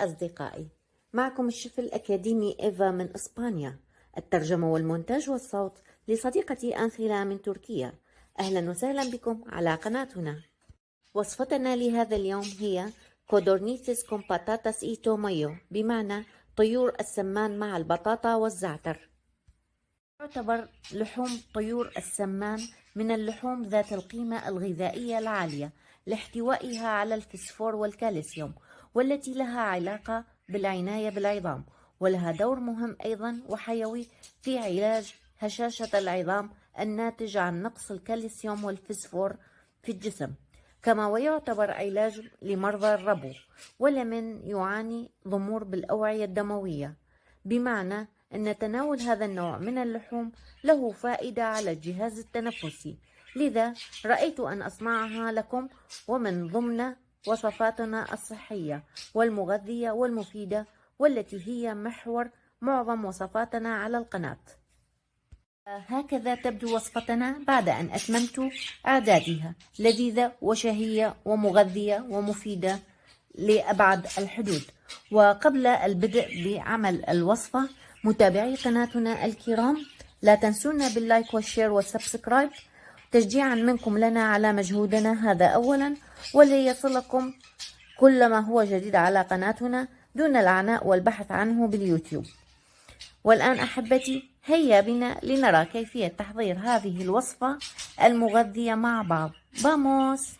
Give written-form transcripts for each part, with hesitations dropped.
أصدقائي، معكم الشيف الأكاديمي إيفا من إسبانيا. الترجمة والمونتاج والصوت لصديقتي أنخيلا من تركيا. أهلا وسهلا بكم على قناتنا. وصفتنا لهذا اليوم هي كودورنيسيس كون باتاتاس إي توميو، بمعنى طيور السمان مع البطاطا والزعتر. تعتبر لحوم طيور السمان من اللحوم ذات القيمة الغذائية العالية لاحتوائها على الفسفور والكالسيوم، والتي لها علاقة بالعناية بالعظام، ولها دور مهم أيضا وحيوي في علاج هشاشة العظام الناتج عن نقص الكالسيوم والفسفور في الجسم، كما ويعتبر علاج لمرضى الربو ولمن يعاني ضمور بالأوعية الدموية، بمعنى أن تناول هذا النوع من اللحوم له فائدة على الجهاز التنفسي. لذا رأيت أن أصنعها لكم، ومن ضمن وصفاتنا الصحية والمغذية والمفيدة، والتي هي محور معظم وصفاتنا على القناة. هكذا تبدو وصفتنا بعد أن أتممت إعدادها، لذيذة وشهية ومغذية ومفيدة لأبعد الحدود. وقبل البدء بعمل الوصفة، متابعي قناتنا الكرام، لا تنسونا باللايك والشير والسبسكرايب تشجيعا منكم لنا على مجهودنا هذا أولا، وليصلكم كل ما هو جديد على قناتنا دون العناء والبحث عنه باليوتيوب. والآن أحبتي، هيا بنا لنرى كيفية تحضير هذه الوصفة المغذية مع بعض. باموس!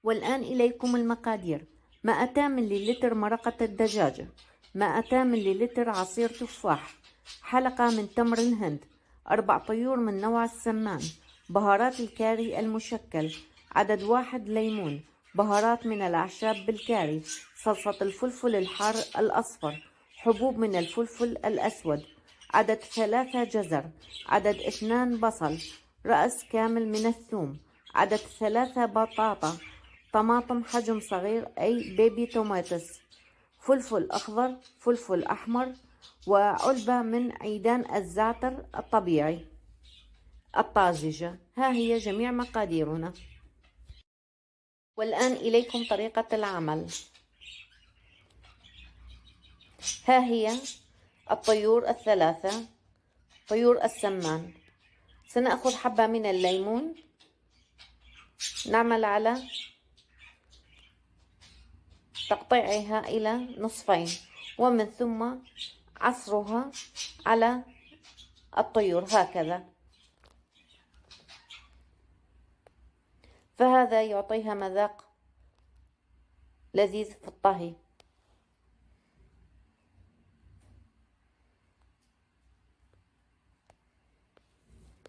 والآن إليكم المقادير: 200 مليلتر مرقة الدجاجة، 200 مليلتر عصير تفاح، حلقة من تمر الهند، 4 طيور من نوع السمان، بهارات الكاري المشكل، عدد 1 ليمون، بهارات من الأعشاب بالكاري، صلصة الفلفل الحار الأصفر، حبوب من الفلفل الأسود، عدد 3 جزر، عدد 2 بصل، رأس كامل من الثوم، عدد 3 بطاطا، طماطم حجم صغير أي بيبي توماتس، فلفل أخضر، فلفل أحمر، وعلبة من عيدان الزعتر الطبيعي الطازجة. ها هي جميع مقاديرنا. والآن إليكم طريقة العمل. ها هي الطيور الثلاثة، طيور السمان. سنأخذ حبة من الليمون، نعمل على تقطيعها إلى نصفين، ومن ثم عصرها على الطيور هكذا، فهذا يعطيها مذاق لذيذ في الطهي.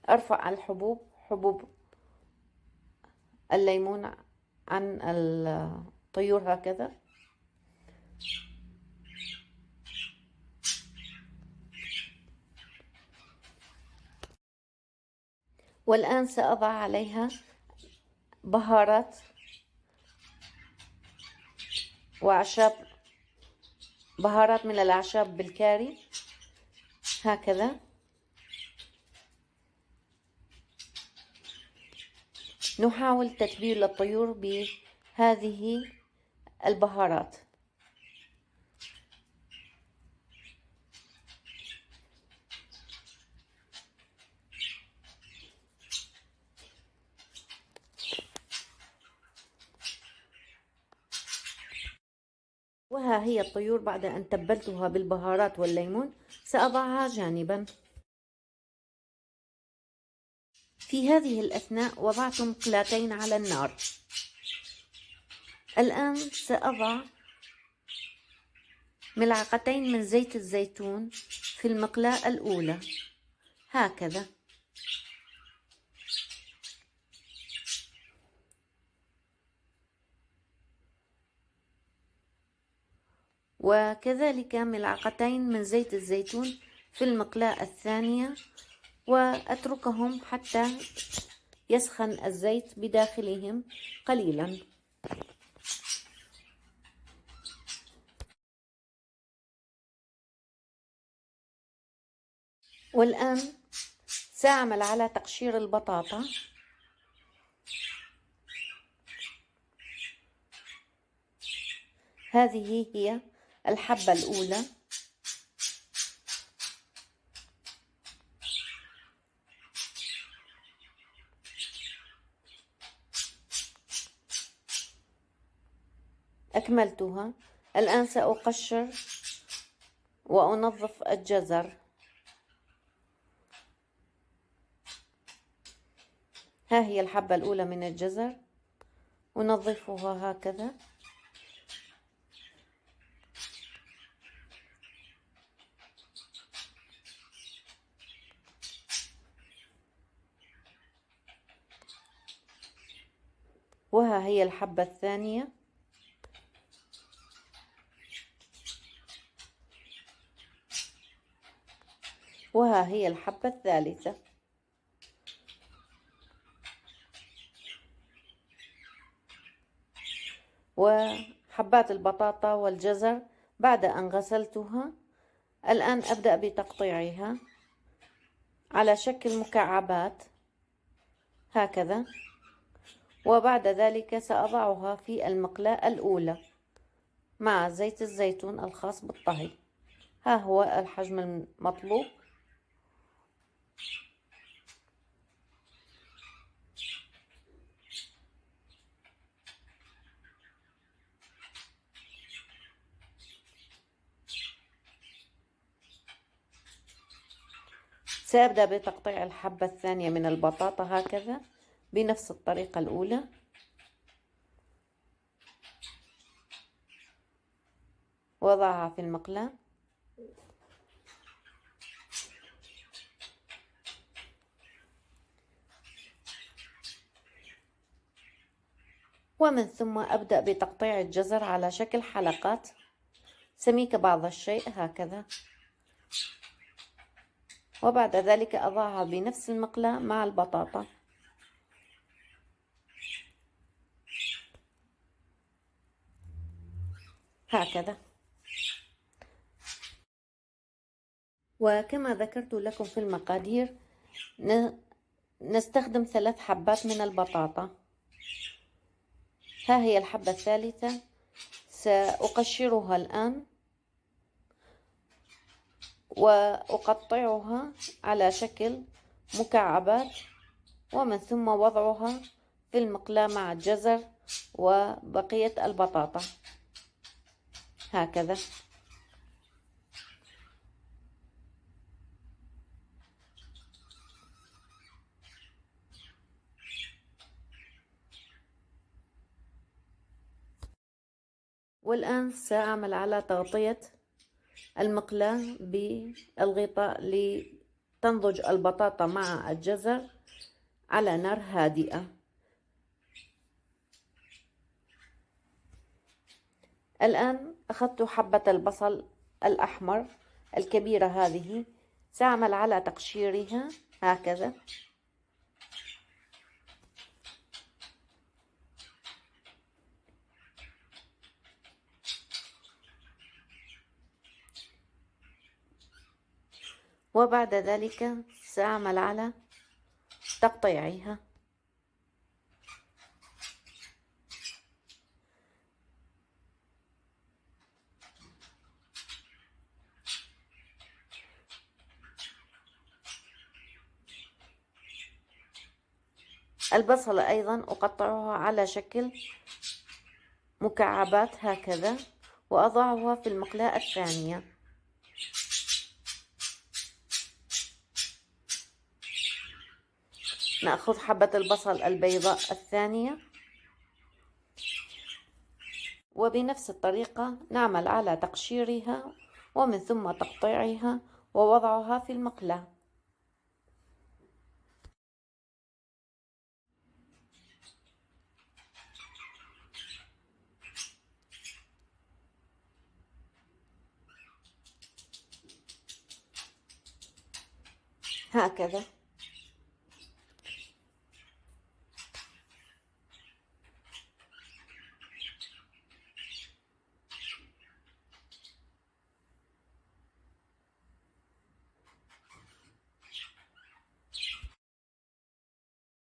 أرفع الحبوب، حبوب الليمون عن الطيور هكذا، والآن سأضع عليها بهارات وأعشاب، بهارات من الأعشاب بالكاري هكذا. نحاول تتبيل الطيور بهذه البهارات. وها هي الطيور بعد أن تبلتها بالبهارات والليمون، سأضعها جانبا. في هذه الأثناء وضعت مقلاتين على النار. الآن سأضع ملعقتين من زيت الزيتون في المقلاة الأولى هكذا، وكذلك ملعقتين من زيت الزيتون في المقلاة الثانية، وأتركهم حتى يسخن الزيت بداخلهم قليلا. والآن سأعمل على تقشير البطاطا. هذه هي الحبة الأولى. أكملتها. الآن سأقشر وأنظف الجزر. ها هي الحبة الأولى من الجزر، أنظفها هكذا. وها هي الحبة الثانية. وها هي الحبة الثالثة. وحبات البطاطا والجزر بعد أن غسلتها الآن أبدأ بتقطيعها على شكل مكعبات هكذا، وبعد ذلك سأضعها في المقلاة الأولى مع زيت الزيتون الخاص بالطهي. ها هو الحجم المطلوب. سأبدأ بتقطيع الحبة الثانية من البطاطا هكذا بنفس الطريقة الأولى. وضعها في المقلاة. ومن ثم أبدأ بتقطيع الجزر على شكل حلقات سميكة بعض الشيء هكذا، وبعد ذلك أضعها بنفس المقلاة مع البطاطا هكذا. وكما ذكرت لكم في المقادير نستخدم 3 حبات من البطاطا. ها هي الحبة الثالثة، سأقشرها الآن وأقطعها على شكل مكعبات، ومن ثم وضعها في المقلاة مع الجزر وبقية البطاطا هكذا. والآن سأعمل على تغطية المقلاة بالغطاء لتنضج البطاطا مع الجزر على نار هادئة. الآن أخذت حبة البصل الأحمر الكبيرة هذه، سأعمل على تقشيرها هكذا. وبعد ذلك سأعمل على تقطيعها. البصل أيضا أقطعها على شكل مكعبات هكذا وأضعها في المقلاة الثانية. نأخذ حبة البصل البيضاء الثانية وبنفس الطريقة نعمل على تقشيرها ومن ثم تقطيعها ووضعها في المقلاة. هكذا.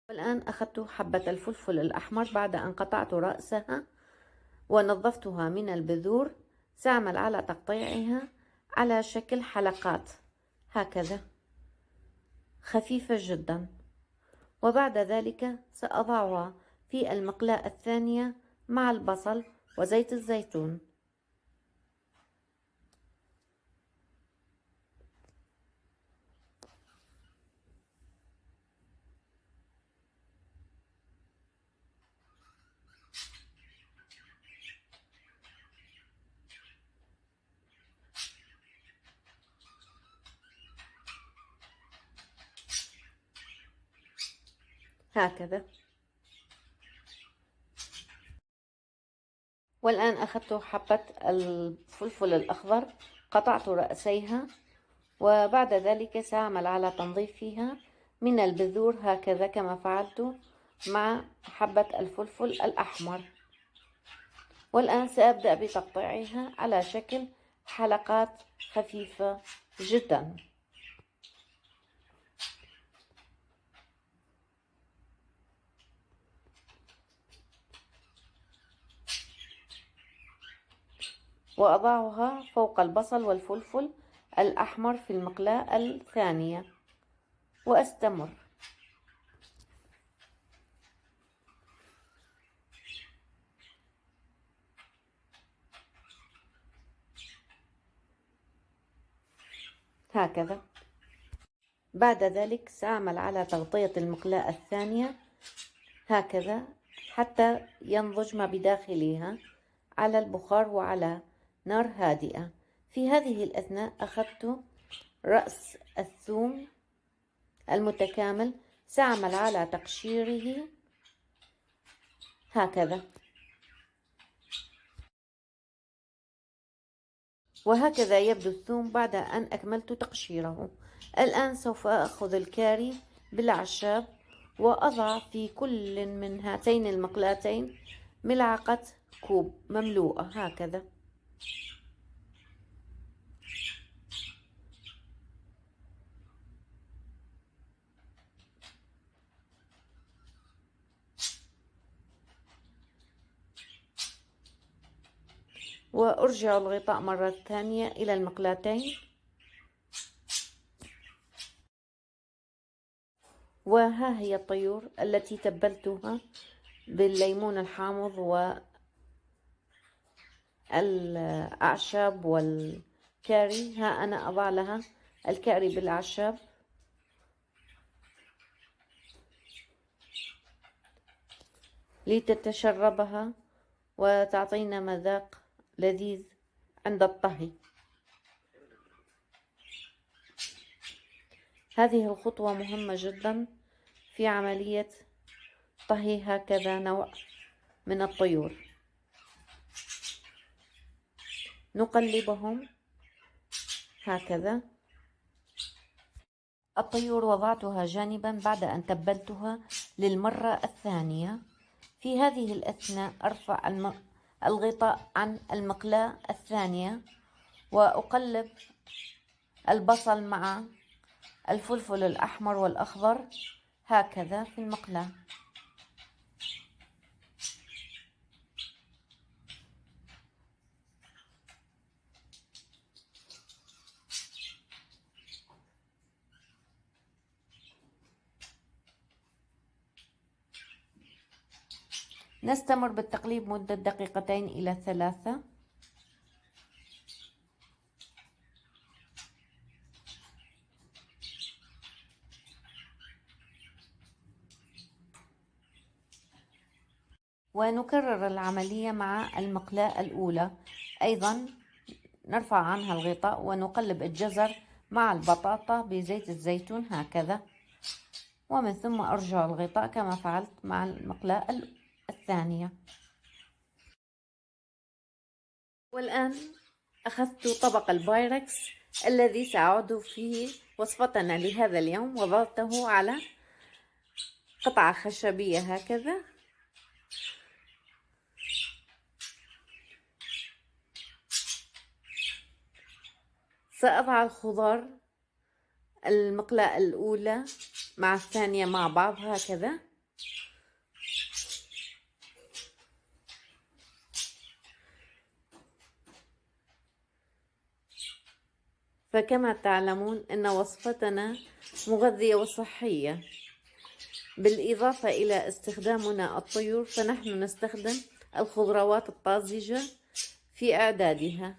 والآن أخذت حبة الفلفل الأحمر بعد أن قطعت رأسها ونظفتها من البذور، سأعمل على تقطيعها على شكل حلقات هكذا خفيفة جدا، وبعد ذلك سأضعها في المقلاة الثانية مع البصل وزيت الزيتون. هكذا. والآن أخذت حبة الفلفل الأخضر، قطعت رأسيها، وبعد ذلك سأعمل على تنظيفها من البذور هكذا كما فعلت مع حبة الفلفل الأحمر. والآن سأبدأ بتقطيعها على شكل حلقات خفيفة جدا. وأضعها فوق البصل والفلفل الأحمر في المقلاة الثانية وأستمر. هكذا. بعد ذلك سأعمل على تغطية المقلاة الثانية هكذا حتى ينضج ما بداخلها على البخار وعلى نار هادئة. في هذه الأثناء أخذت رأس الثوم المتكامل، سأعمل على تقشيره هكذا، وهكذا يبدو الثوم بعد أن أكملت تقشيره. الآن سوف أخذ الكاري بالأعشاب وأضع في كل من هاتين المقلاتين ملعقة كوب مملوءة هكذا. وأرجع الغطاء مرة ثانية إلى المقلاتين، وها هي الطيور التي تبلتها بالليمون الحامض والأعشاب والكاري. ها أنا أضع لها الكاري بالأعشاب لتتشربها وتعطينا مذاق لذيذ عند الطهي. هذه الخطوة مهمة جدا في عملية طهي هكذا نوع من الطيور. نقلبهم هكذا. الطيور وضعتها جانبا بعد أن تبلتها للمرة الثانية. في هذه الأثناء أرفع الغطاء عن المقلاة الثانية وأقلب البصل مع الفلفل الأحمر والأخضر هكذا في المقلاة. نستمر بالتقليب مدة 2 إلى 3. ونكرر العملية مع المقلاة الأولى أيضا. نرفع عنها الغطاء ونقلب الجزر مع البطاطا بزيت الزيتون هكذا، ومن ثم أرجع الغطاء كما فعلت مع المقلاة الثانية. والآن أخذت طبق البايركس الذي سأعد فيه وصفتنا لهذا اليوم، وضعته على قطعة خشبية هكذا، سأضع الخضار المقلاة الأولى مع الثانية مع بعض هكذا، فكما تعلمون أن وصفتنا مغذية وصحية، بالإضافة إلى استخدامنا الطيور فنحن نستخدم الخضروات الطازجة في إعدادها.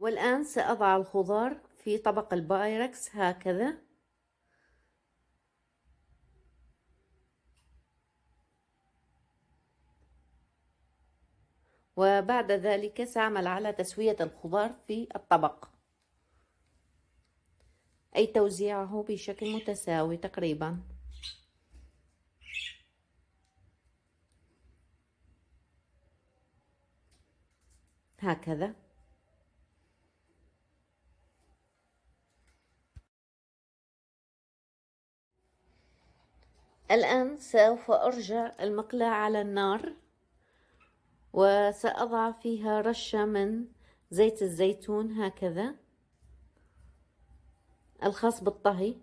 والآن سأضع الخضار في طبق البايركس هكذا، وبعد ذلك سأعمل على تسوية الخضار في الطبق، أي توزيعه بشكل متساوي تقريبا. هكذا. الآن سوف أرجع المقلاة على النار، وسأضع فيها رشة من زيت الزيتون هكذا الخاص بالطهي،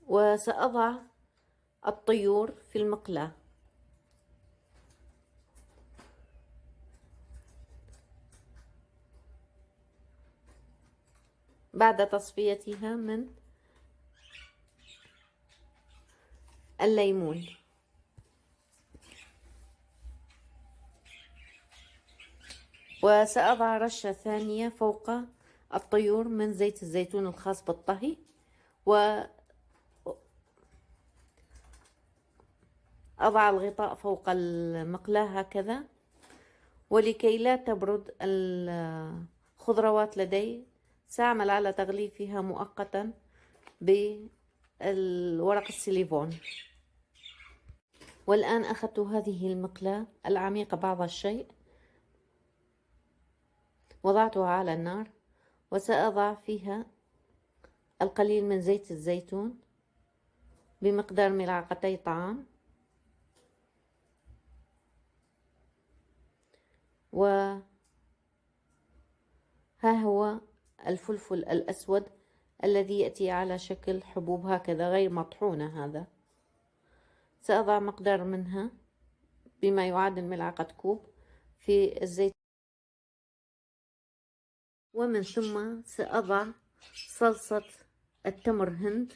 وسأضع الطيور في المقلاة. بعد تصفيتها من الليمون، وسأضع رشة ثانية فوق الطيور من زيت الزيتون الخاص بالطهي، وأضع الغطاء فوق المقلاة هكذا. ولكي لا تبرد الخضروات لدي سأعمل على تغليفها مؤقتا بالورق السيليفون. والآن أخذت هذه المقلاة العميقة بعض الشيء، وضعتها على النار، وسأضع فيها القليل من زيت الزيتون بمقدار ملعقتي طعام، وها هو الفلفل الأسود الذي يأتي على شكل حبوب هكذا غير مطحونة. هذا سأضع مقدار منها بما يعادل ملعقة كوب في الزيت، ومن ثم سأضع صلصة التمر هند،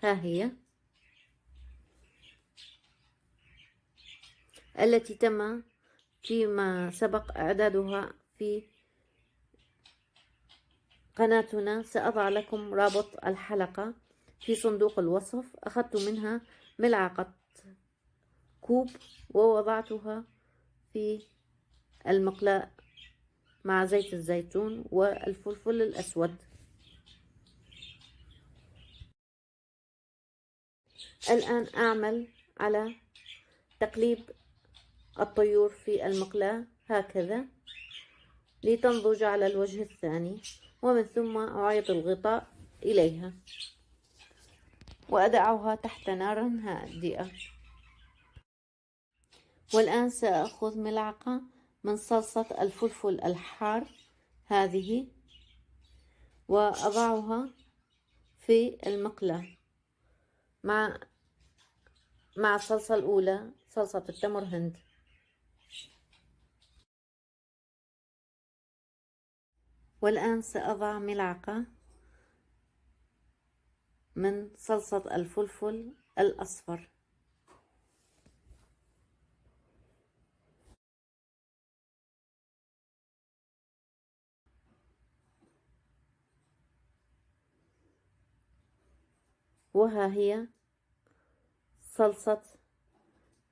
ها هي التي تم فيما سبق إعدادها في قناتنا. سأضع لكم رابط الحلقة في صندوق الوصف. أخذت منها ملعقة كوب ووضعتها في المقلاة مع زيت الزيتون والفلفل الأسود. الآن أعمل على تقليب الطيور في المقلاة هكذا لتنضج على الوجه الثاني، ومن ثم أعيد الغطاء إليها وأدعها تحت نار هادئة. والآن سأخذ ملعقة من صلصة الفلفل الحار هذه وأضعها في المقلاة مع الصلصة الأولى، صلصة التمر هند. والآن سأضع ملعقة من صلصة الفلفل الأصفر، وها هي صلصة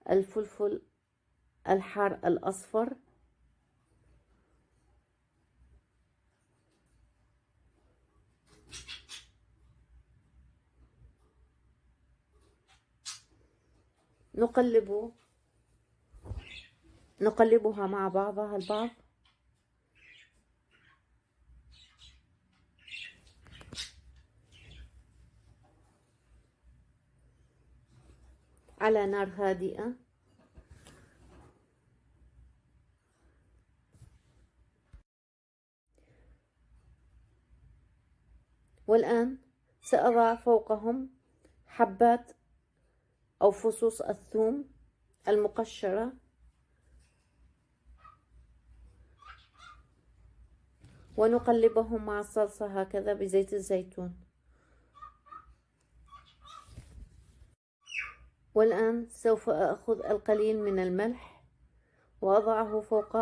الفلفل الحار الأصفر، نقلبها مع بعضها البعض على نار هادئة. والآن سأضع فوقهم حبات أو فصوص الثوم المقشرة ونقلبهم مع الصلصة هكذا بزيت الزيتون. والآن سوف أخذ القليل من الملح وأضعه فوق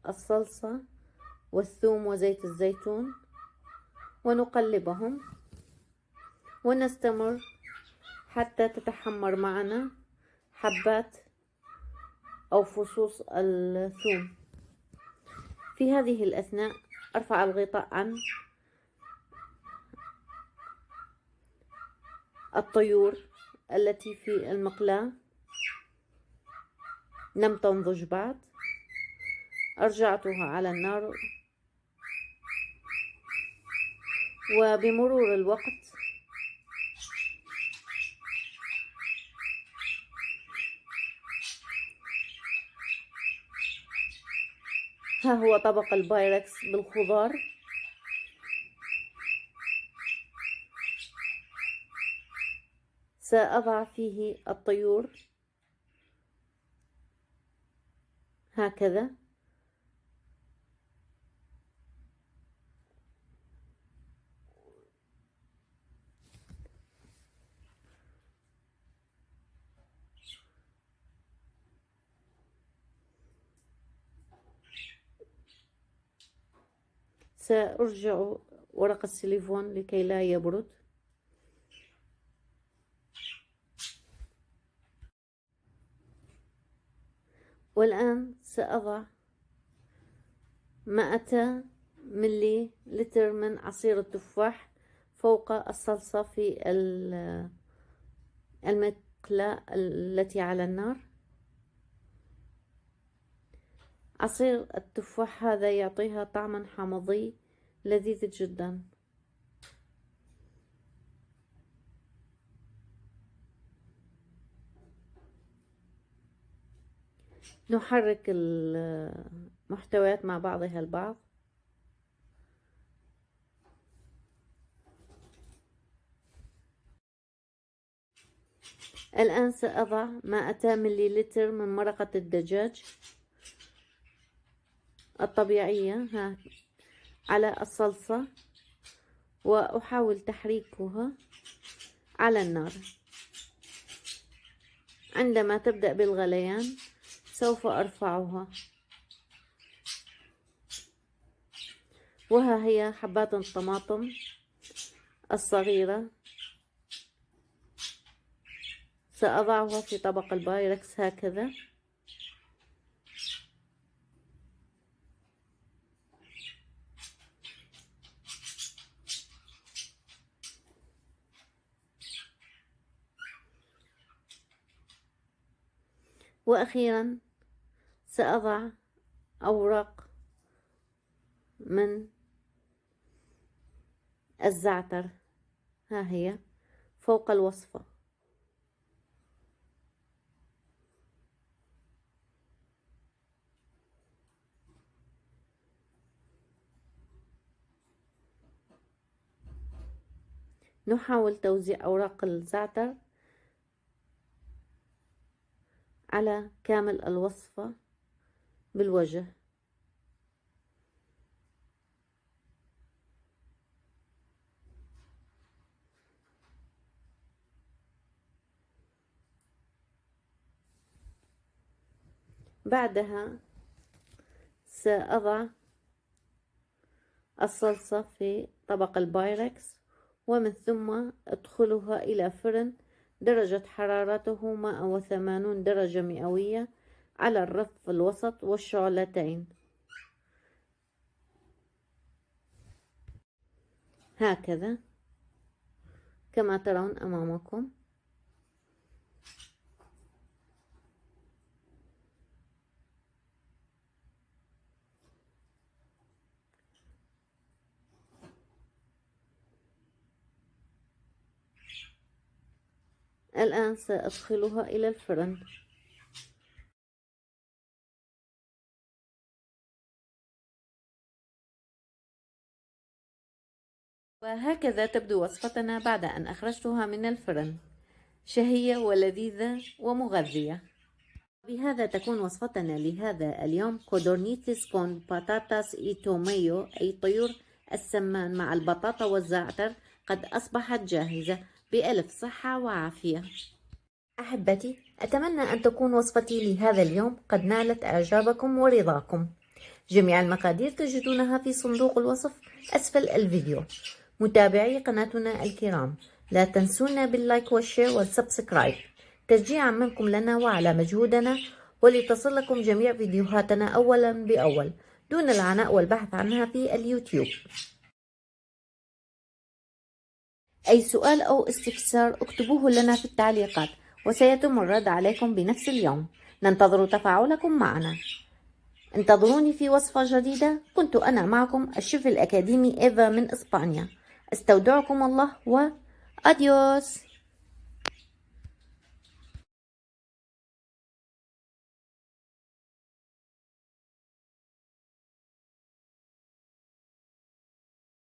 الصلصة والثوم وزيت الزيتون ونقلبهم ونستمر حتى تتحمر معنا حبات أو فصوص الثوم. في هذه الأثناء أرفع الغطاء عن الطيور التي في المقلاة، لم تنضج بعد، أرجعتها على النار، وبمرور الوقت ها هو طبق البايركس بالخضار. سأضع فيه الطيور هكذا، سأرجع ورق السيليفون لكي لا يبرد. والآن سأضع 100 ملي لتر من عصير التفاح فوق الصلصة في المقلاة التي على النار. عصير التفاح هذا يعطيها طعما حامضي لذيذ جدا. نحرك المحتويات مع بعضها البعض. الآن سأضع 200 مليلتر من مرقة الدجاج الطبيعية على الصلصة وأحاول تحريكها على النار. عندما تبدأ بالغليان سوف أرفعها. وها هي حبات الطماطم الصغيرة، سأضعها في طبق البايركس هكذا. وأخيرا سأضع أوراق من الزعتر، ها هي فوق الوصفة. نحاول توزيع أوراق الزعتر على كامل الوصفة بالوجه. بعدها سأضع الصلصة في طبق البايركس ومن ثم أدخلها إلى فرن درجة حرارته 180 درجة مئوية على الرف الوسط والشعلتين هكذا كما ترون أمامكم. الآن سأدخلها إلى الفرن. وهكذا تبدو وصفتنا بعد أن أخرجتها من الفرن، شهية ولذيذة ومغذية. بهذا تكون وصفتنا لهذا اليوم كودورنيتس كون باتاتاس اي توميو، أي طيور السمان مع البطاطا والزعتر، قد أصبحت جاهزة. بألف صحة وعافية. أحبتي، أتمنى أن تكون وصفتي لهذا اليوم قد نالت إعجابكم ورضاكم. جميع المقادير تجدونها في صندوق الوصف أسفل الفيديو. متابعي قناتنا الكرام، لا تنسونا باللايك والشير والسبسكرايب تشجيعا منكم لنا وعلى مجهودنا، ولتصل لكم جميع فيديوهاتنا أولا بأول دون العناء والبحث عنها في اليوتيوب. أي سؤال أو استفسار اكتبوه لنا في التعليقات وسيتم الرد عليكم بنفس اليوم. ننتظر تفاعلكم معنا. انتظروني في وصفة جديدة. كنت أنا معكم الشيف الأكاديمي إيفا من إسبانيا. استودعكم الله وأديوس.